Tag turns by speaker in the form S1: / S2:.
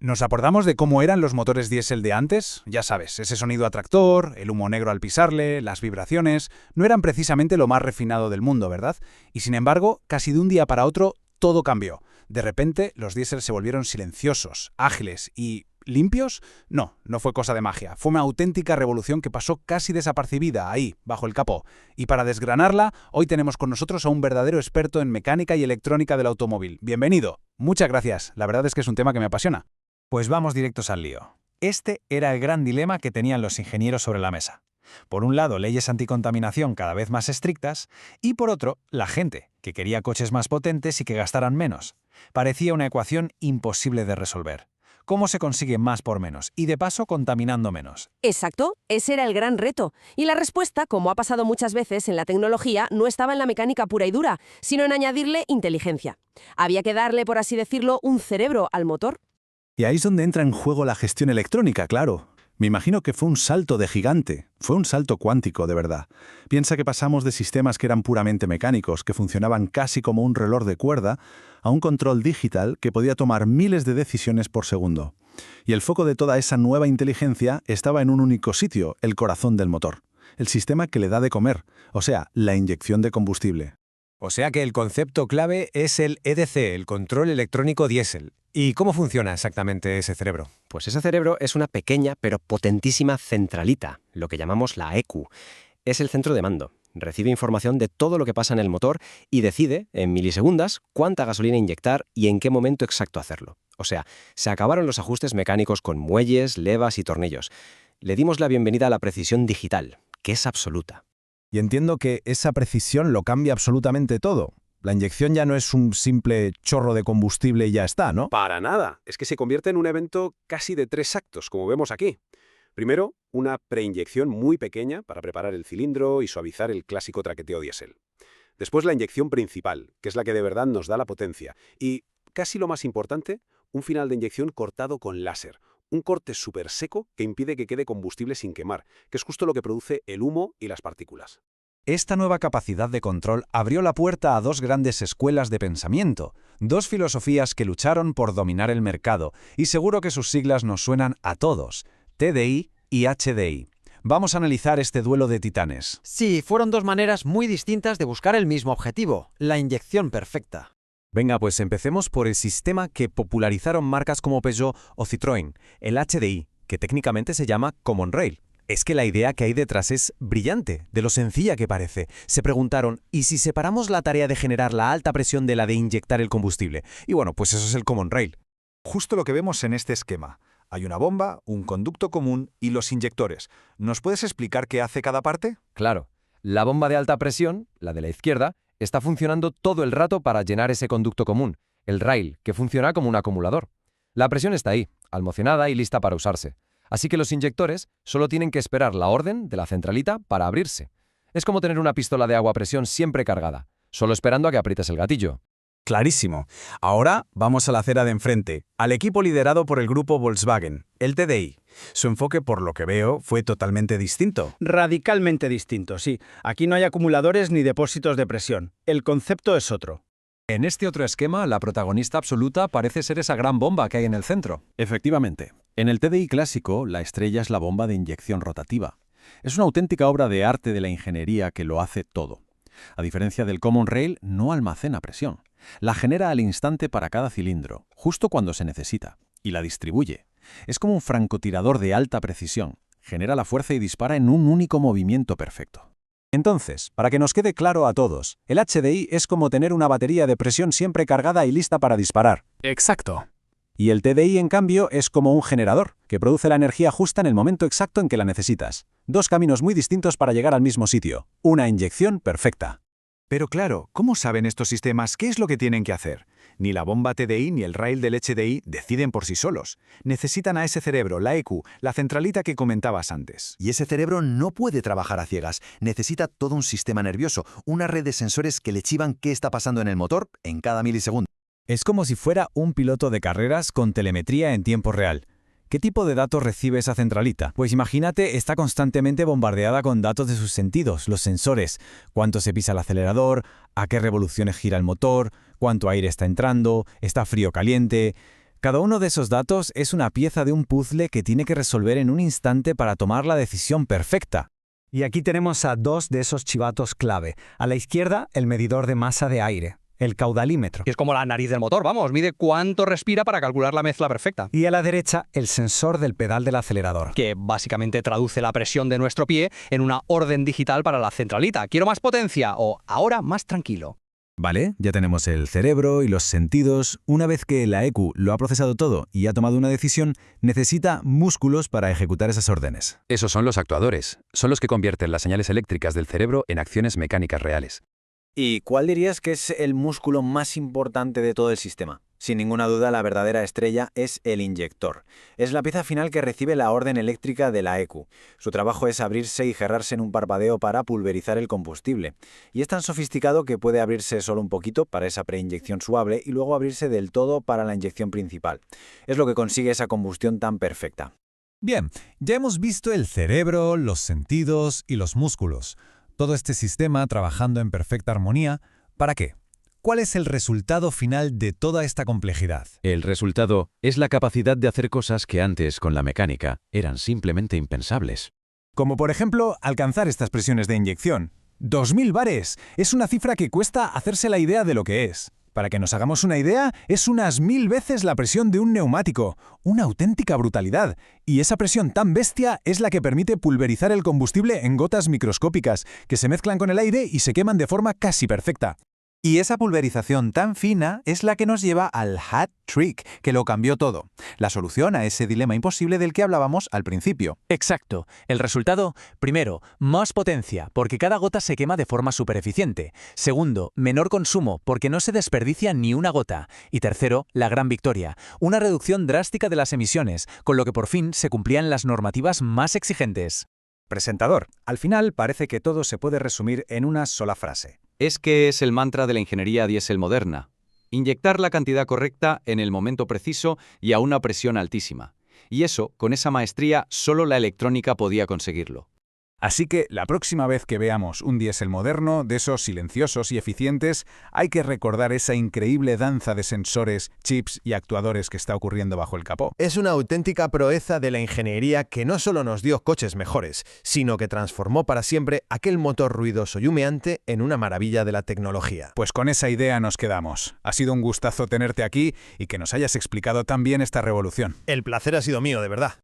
S1: ¿Nos acordamos de cómo eran los motores diésel de antes? Ya sabes, ese sonido atractor, el humo negro al pisarle, las vibraciones, no eran precisamente lo más refinado del mundo, ¿verdad? Y sin embargo, casi de un día para otro, todo cambió. De repente, los diésel se volvieron silenciosos, ágiles y... ¿limpios? No, no fue cosa de magia. Fue una auténtica revolución que pasó casi desapercibida ahí, bajo el capó. Y para desgranarla, hoy tenemos con nosotros a un verdadero experto en mecánica y electrónica del automóvil. Bienvenido. Muchas gracias. La verdad es que es un tema que me apasiona.
S2: Pues vamos directos al lío. Este era el gran dilema que tenían los ingenieros sobre la mesa. Por un lado, leyes anticontaminación cada vez más estrictas, y por otro, la gente, que quería coches más potentes y que gastaran menos. Parecía una ecuación imposible de resolver. ¿Cómo se consigue más por menos? Y de paso, contaminando menos.
S3: Exacto, ese era el gran reto. Y la respuesta, como ha pasado muchas veces en la tecnología, no estaba en la mecánica pura y dura, sino en añadirle inteligencia. Había que darle, por así decirlo, un cerebro al motor.
S4: Y ahí es donde entra en juego la gestión electrónica, claro. Me imagino que fue un salto de gigante, fue un salto cuántico, de verdad. Piensa que pasamos de sistemas que eran puramente mecánicos, que funcionaban casi como un reloj de cuerda, a un control digital que podía tomar miles de decisiones por segundo. Y el foco de toda esa nueva inteligencia estaba en un único sitio, el corazón del motor. El sistema que le da de comer, o sea, la inyección de combustible.
S5: O sea que el concepto clave es el EDC, el control electrónico diésel. ¿Y cómo funciona exactamente ese cerebro?
S6: Pues ese cerebro es una pequeña pero potentísima centralita, lo que llamamos la ECU. Es el centro de mando. Recibe información de todo lo que pasa en el motor y decide, en milisegundos, cuánta gasolina inyectar y en qué momento exacto hacerlo. O sea, se acabaron los ajustes mecánicos con muelles, levas y tornillos. Le dimos la bienvenida a la precisión digital, que es absoluta.
S2: Y entiendo que esa precisión lo cambia absolutamente todo. La inyección ya no es un simple chorro de combustible y ya está, ¿no?
S7: Para nada. Es que se convierte en un evento casi de 3 actos, como vemos aquí. Primero, una preinyección muy pequeña para preparar el cilindro y suavizar el clásico traqueteo diésel. Después la inyección principal, que es la que de verdad nos da la potencia. Y, casi lo más importante, un final de inyección cortado con láser. Un corte súper seco que impide que quede combustible sin quemar, que es justo lo que produce el humo y las partículas.
S1: Esta nueva capacidad de control abrió la puerta a dos grandes escuelas de pensamiento, dos filosofías que lucharon por dominar el mercado, y seguro que sus siglas nos suenan a todos, TDI y HDI. Vamos a analizar este duelo de titanes.
S8: Sí, fueron dos maneras muy distintas de buscar el mismo objetivo, la inyección perfecta.
S5: Venga, pues empecemos por el sistema que popularizaron marcas como Peugeot o Citroën, el HDI, que técnicamente se llama Common Rail. Es que la idea que hay detrás es brillante, de lo sencilla que parece. Se preguntaron, ¿y si separamos la tarea de generar la alta presión de la de inyectar el combustible? Y bueno, pues eso es el Common Rail.
S2: Justo lo que vemos en este esquema. Hay una bomba, un conducto común y los inyectores. ¿Nos puedes explicar qué hace cada parte?
S9: Claro. La bomba de alta presión, la de la izquierda, está funcionando todo el rato para llenar ese conducto común, el rail, que funciona como un acumulador. La presión está ahí, almacenada y lista para usarse. Así que los inyectores solo tienen que esperar la orden de la centralita para abrirse. Es como tener una pistola de agua a presión siempre cargada, solo esperando a que aprietes el gatillo.
S2: Clarísimo. Ahora vamos a la acera de enfrente, al equipo liderado por el grupo Volkswagen, el TDI. Su enfoque, por lo que veo, fue totalmente distinto.
S10: Radicalmente distinto, sí. Aquí no hay acumuladores ni depósitos de presión. El concepto es otro.
S5: En este otro esquema, la protagonista absoluta parece ser esa gran bomba que hay en el centro.
S4: Efectivamente. En el TDI clásico, la estrella es la bomba de inyección rotativa. Es una auténtica obra de arte de la ingeniería que lo hace todo. A diferencia del Common Rail, no almacena presión. La genera al instante para cada cilindro, justo cuando se necesita, y la distribuye. Es como un francotirador de alta precisión. Genera la fuerza y dispara en un único movimiento perfecto.
S1: Entonces, para que nos quede claro a todos, el HDI es como tener una batería de presión siempre cargada y lista para disparar.
S5: Exacto.
S1: Y el TDI, en cambio, es como un generador, que produce la energía justa en el momento exacto en que la necesitas. Dos caminos muy distintos para llegar al mismo sitio. Una inyección perfecta.
S2: Pero claro, ¿cómo saben estos sistemas qué es lo que tienen que hacer? Ni la bomba TDI ni el rail del HDI deciden por sí solos. Necesitan a ese cerebro, la ECU, la centralita que comentabas antes.
S11: Y ese cerebro no puede trabajar a ciegas. Necesita todo un sistema nervioso, una red de sensores que le chivan qué está pasando en el motor en cada milisegundo.
S1: Es como si fuera un piloto de carreras con telemetría en tiempo real. ¿Qué tipo de datos recibe esa centralita? Pues imagínate, está constantemente bombardeada con datos de sus sentidos, los sensores, cuánto se pisa el acelerador, a qué revoluciones gira el motor, cuánto aire está entrando, está frío o caliente.
S2: Cada uno de esos datos es una pieza de un puzzle que tiene que resolver en un instante para tomar la decisión perfecta.
S12: Y aquí tenemos a dos de esos chivatos clave. A la izquierda, el medidor de masa de aire, el caudalímetro.
S13: Que es como la nariz del motor, vamos, mide cuánto respira para calcular la mezcla perfecta.
S12: Y a la derecha, el sensor del pedal del acelerador.
S13: Que básicamente traduce la presión de nuestro pie en una orden digital para la centralita. Quiero más potencia o ahora más tranquilo.
S2: Vale, ya tenemos el cerebro y los sentidos. Una vez que la ECU lo ha procesado todo y ha tomado una decisión, necesita músculos para ejecutar esas órdenes.
S14: Esos son los actuadores. Son los que convierten las señales eléctricas del cerebro en acciones mecánicas reales.
S15: ¿Y cuál dirías que es el músculo más importante de todo el sistema? Sin ninguna duda, la verdadera estrella es el inyector. Es la pieza final que recibe la orden eléctrica de la ECU. Su trabajo es abrirse y cerrarse en un parpadeo para pulverizar el combustible. Y es tan sofisticado que puede abrirse solo un poquito para esa preinyección suave y luego abrirse del todo para la inyección principal. Es lo que consigue esa combustión tan perfecta.
S2: Bien, ya hemos visto el cerebro, los sentidos y los músculos. Todo este sistema trabajando en perfecta armonía. ¿Para qué? ¿Cuál es el resultado final de toda esta complejidad?
S14: El resultado es la capacidad de hacer cosas que antes, con la mecánica, eran simplemente impensables.
S1: Como por ejemplo, alcanzar estas presiones de inyección. 2000 bares. Es una cifra que cuesta hacerse la idea de lo que es. Para que nos hagamos una idea, es unas 1000 veces la presión de un neumático. Una auténtica brutalidad. Y esa presión tan bestia es la que permite pulverizar el combustible en gotas microscópicas, que se mezclan con el aire y se queman de forma casi perfecta.
S16: Y esa pulverización tan fina es la que nos lleva al hat trick, que lo cambió todo. La solución a ese dilema imposible del que hablábamos al principio.
S17: Exacto. El resultado, primero, más potencia, porque cada gota se quema de forma supereficiente. Segundo, menor consumo, porque no se desperdicia ni una gota. Y tercero, la gran victoria, una reducción drástica de las emisiones, con lo que por fin se cumplían las normativas más exigentes.
S1: Presentador, al final parece que todo se puede resumir en una sola frase.
S18: Es que es el mantra de la ingeniería diésel moderna. Inyectar la cantidad correcta en el momento preciso y a una presión altísima. Y eso, con esa maestría, solo la electrónica podía conseguirlo.
S1: Así que la próxima vez que veamos un diésel moderno, de esos silenciosos y eficientes, hay que recordar esa increíble danza de sensores, chips y actuadores que está ocurriendo bajo el capó.
S19: Es una auténtica proeza de la ingeniería que no solo nos dio coches mejores, sino que transformó para siempre aquel motor ruidoso y humeante en una maravilla de la tecnología.
S1: Pues con esa idea nos quedamos. Ha sido un gustazo tenerte aquí y que nos hayas explicado tan bien esta revolución.
S19: El placer ha sido mío, de verdad.